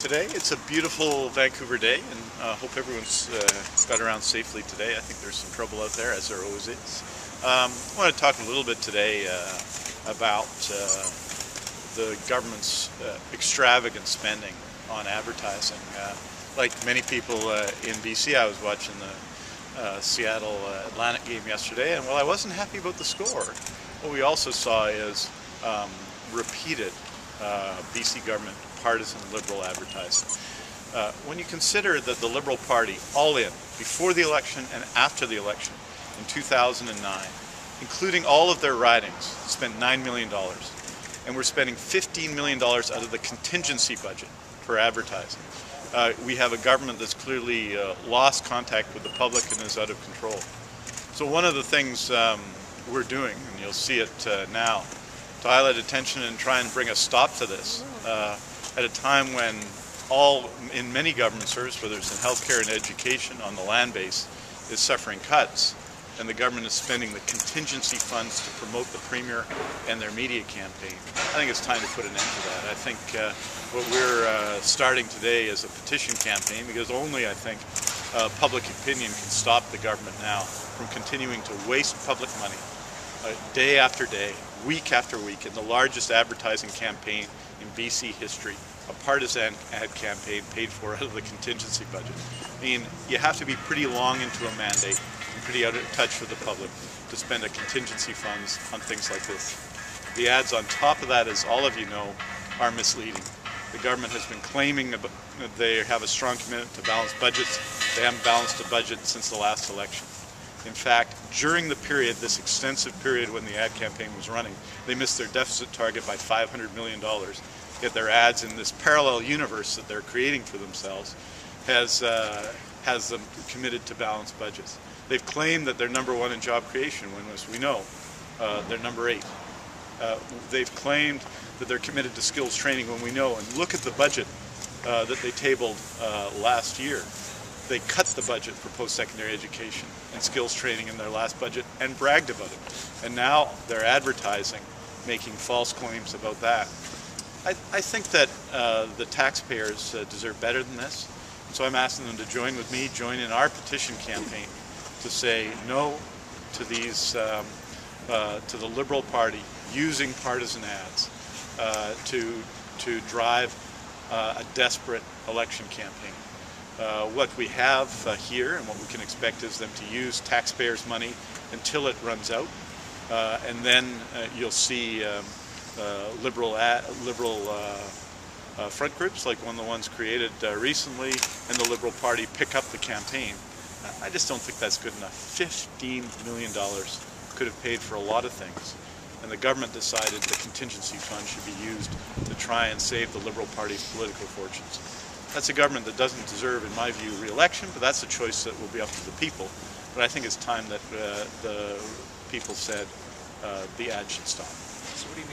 Today, it's a beautiful Vancouver day, and hope everyone's got around safely today. I think there's some trouble out there, as there always is. I want to talk a little bit today about the government's extravagant spending on advertising. Like many people in BC, I was watching the Seattle Atlantic game yesterday, and while I wasn't happy about the score, what we also saw is repeated BC government partisan Liberal advertising. When you consider that the Liberal Party, all in, before the election and after the election in 2009, including all of their ridings, spent $9 million. And we're spending $15 million out of the contingency budget for advertising. We have a government that's clearly lost contact with the public and is out of control. So one of the things we're doing, and you'll see it now, to highlight attention and try and bring a stop to this, at a time when in many government services, whether it's in healthcare and education, on the land base, is suffering cuts, and the government is spending the contingency funds to promote the Premier and their media campaign. I think it's time to put an end to that. I think what we're starting today is a petition campaign, because only, I think, public opinion can stop the government now from continuing to waste public money day after day, week after week, in the largest advertising campaign in BC history, a partisan ad campaign paid for out of the contingency budget. I mean, you have to be pretty long into a mandate and pretty out of touch with the public to spend a contingency funds on things like this. The ads on top of that, as all of you know, are misleading. The government has been claiming that they have a strong commitment to balanced budgets. They haven't balanced a budget since the last election. In fact, during the period, this extensive period when the ad campaign was running, they missed their deficit target by $500 million. Yet their ads in this parallel universe that they're creating for themselves has them committed to balanced budgets. They've claimed that they're #1 in job creation, when, as we know, they're #8. They've claimed that they're committed to skills training, when we know, and look at the budget that they tabled last year. They cut the budget for post-secondary education and skills training in their last budget and bragged about it. And now they're advertising, making false claims about that. I think that the taxpayers deserve better than this. So I'm asking them to join with me, join in our petition campaign to say no to these, to the Liberal Party using partisan ads to drive a desperate election campaign. What we have here and what we can expect is them to use taxpayers' money until it runs out, and then you'll see liberal front groups like one of the ones created recently, and the Liberal Party pick up the campaign. I just don't think that's good enough. $15 million could have paid for a lot of things, and the government decided the contingency fund should be used to try and save the Liberal Party's political fortunes. That's a government that doesn't deserve, in my view, re-election, but that's a choice that will be up to the people. But I think it's time that the people said the ad should stop. So what do you mean?